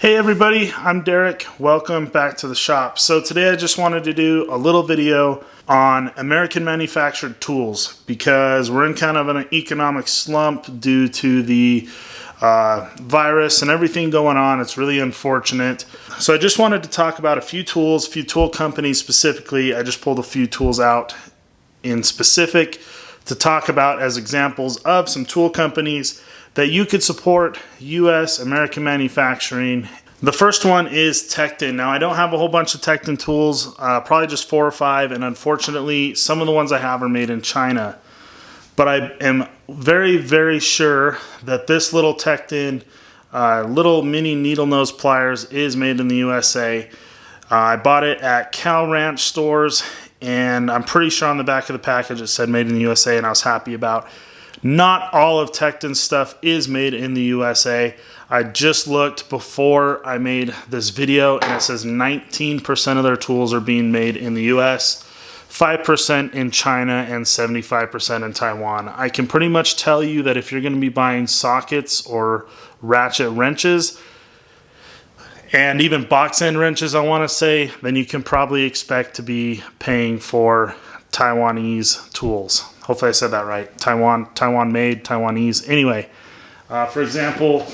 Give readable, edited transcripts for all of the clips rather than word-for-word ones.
Hey everybody, I'm Derek. Welcome back to the shop. So today I just wanted to do a little video on American manufactured tools because we're in kind of an economic slump due to the virus and everything going on. It's really unfortunate. So I just wanted to talk about a few tools, a few tool companies specifically. I just pulled a few tools out in specific to talk about as examples of some tool companies that you could support US American manufacturing. The first one is Tecton. Now I don't have a whole bunch of Tecton tools, probably just 4 or 5, and unfortunately some of the ones I have are made in China. But I am very, very sure that this little Tecton, little mini needle nose pliers is made in the USA. I bought it at Cow Ranch stores, and I'm pretty sure on the back of the package it said made in the USA, and I was happy about. Not all of Tecton's stuff is made in the USA. I just looked before I made this video and it says 19% of their tools are being made in the US, 5% in China, and 75% in Taiwan. I can pretty much tell you that if you're going to be buying sockets or ratchet wrenches, and even box end wrenches I want to say, then you can probably expect to be paying for Taiwanese tools. Hopefully I said that right. Taiwan made, Taiwanese. Anyway, for example,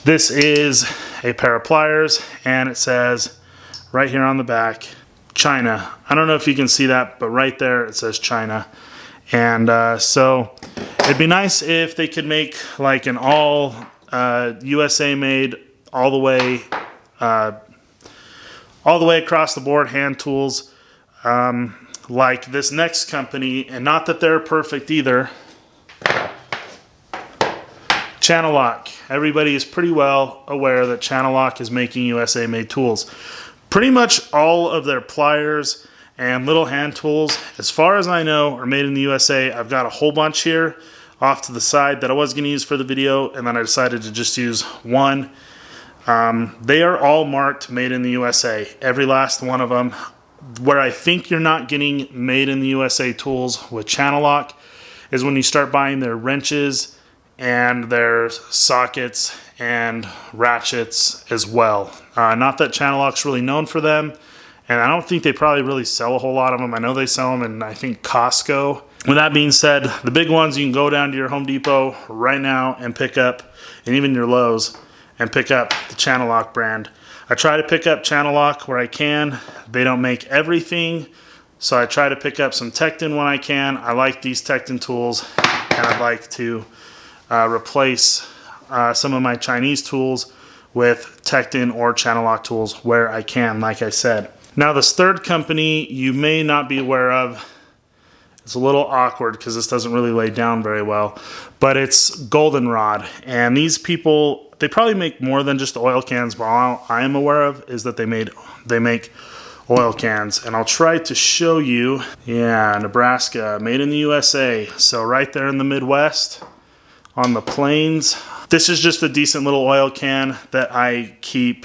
this is a pair of pliers and it says right here on the back, China. I don't know if you can see that, but right there it says China. And so it'd be nice if they could make like an all USA made all the way across the board hand tools. Like this next company, and not that they're perfect either, Channel Lock. Everybody is pretty well aware that Channel Lock is making USA made tools. Pretty much all of their pliers and little hand tools, as far as I know, are made in the USA. I've got a whole bunch here off to the side that I was going to use for the video, and then I decided to just use one. They are all marked made in the USA, every last one of them. Where I think you're not getting made in the USA tools with Channel Lock is when you start buying their wrenches and their sockets and ratchets as well. Not that Channel Lock's really known for them, and I don't think they probably really sell a whole lot of them. I know they sell them in, I think, Costco. With that being said, the big ones you can go down to your Home Depot right now and pick up, and even your Lowe's, and pick up the Channel Lock brand. I try to pick up Channel Lock where I can. They don't make everything, so I try to pick up some Tecton when I can. I like these Tecton tools, and I'd like to replace some of my Chinese tools with Tecton or Channel Lock tools where I can, like I said. Now this third company you may not be aware of. It's a little awkward because this doesn't really lay down very well, but it's Goldenrod. And these people, they probably make more than just oil cans, but all I am aware of is that they make oil cans. And I'll try to show you. Yeah, Nebraska, made in the USA. So right there in the Midwest on the plains. This is just a decent little oil can that I keep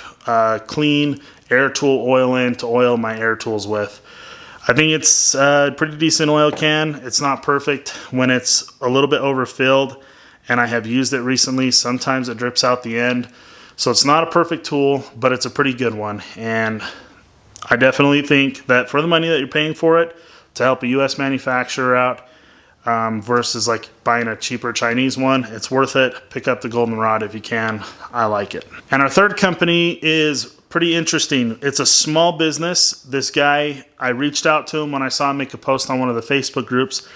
clean air tool oil in to oil my air tools with. I think it's a pretty decent oil can. It's not perfect when it's a little bit overfilled, and I have used it recently. Sometimes it drips out the end. So it's not a perfect tool, but it's a pretty good one. And I definitely think that for the money that you're paying for it, to help a US manufacturer out versus like buying a cheaper Chinese one, it's worth it. Pick up the Goldenrod if you can. I like it. And our third company is pretty interesting. It's a small business. This guy, I reached out to him when I saw him make a post on one of the Facebook groups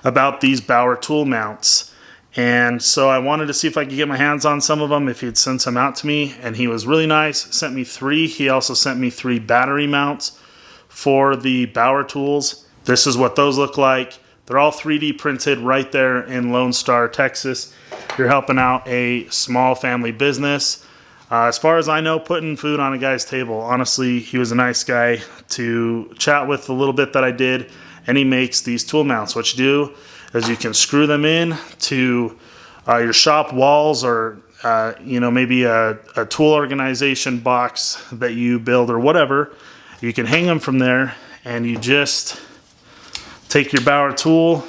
about these Bauer tool mounts. And so I wanted to see if I could get my hands on some of them, if he'd send some out to me. And he was really nice, sent me 3. He also sent me 3 battery mounts for the Bauer tools. This is what those look like. They're all 3D printed right there in Lone Star, Texas. You're helping out a small family business. As far as I know, putting food on a guy's table. Honestly, he was a nice guy to chat with a little bit that I did, and he makes these tool mounts. What you do is you can screw them in to your shop walls or maybe a tool organization box that you build or whatever. You can hang them from there, and you just take your Bauer tool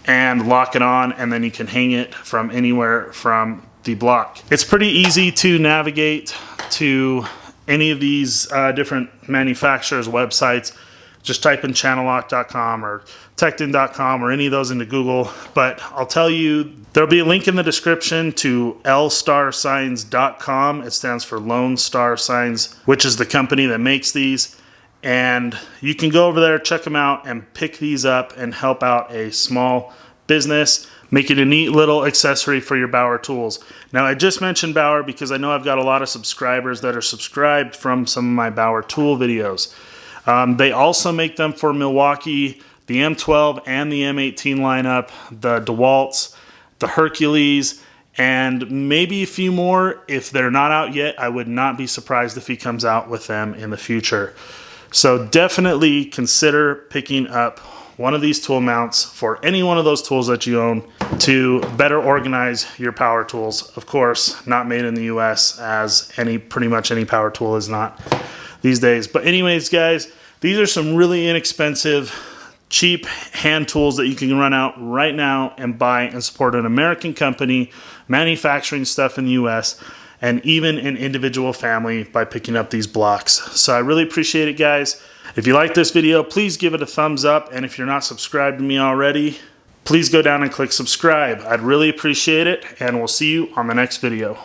and lock it on, and then you can hang it from anywhere from the block. It's pretty easy to navigate to any of these different manufacturers' websites. Just type in channellock.com or Tecton.com or any of those into Google. But I'll tell you, there'll be a link in the description to lstarsigns.com. It stands for Lone Star Signs, which is the company that makes these. And you can go over there, check them out, and pick these up and help out a small business. Make it a neat little accessory for your Bauer tools. Now, I just mentioned Bauer because I know I've got a lot of subscribers that are subscribed from some of my Bauer tool videos. They also make them for Milwaukee, the M12 and the M18 lineup, the DeWalt's, the Hercules, and maybe a few more. If they're not out yet, I would not be surprised if he comes out with them in the future. So definitely consider picking up one of these tool mounts for any one of those tools that you own to better organize your power tools. Of course, not made in the US, as pretty much any power tool is not these days. But anyways, guys, these are some really inexpensive, cheap hand tools that you can run out right now and buy and support an American company manufacturing stuff in the US, and even an individual family by picking up these blocks. So I really appreciate it, guys. If you like this video, please give it a thumbs up. And if you're not subscribed to me already, please go down and click subscribe. I'd really appreciate it, and we'll see you on the next video.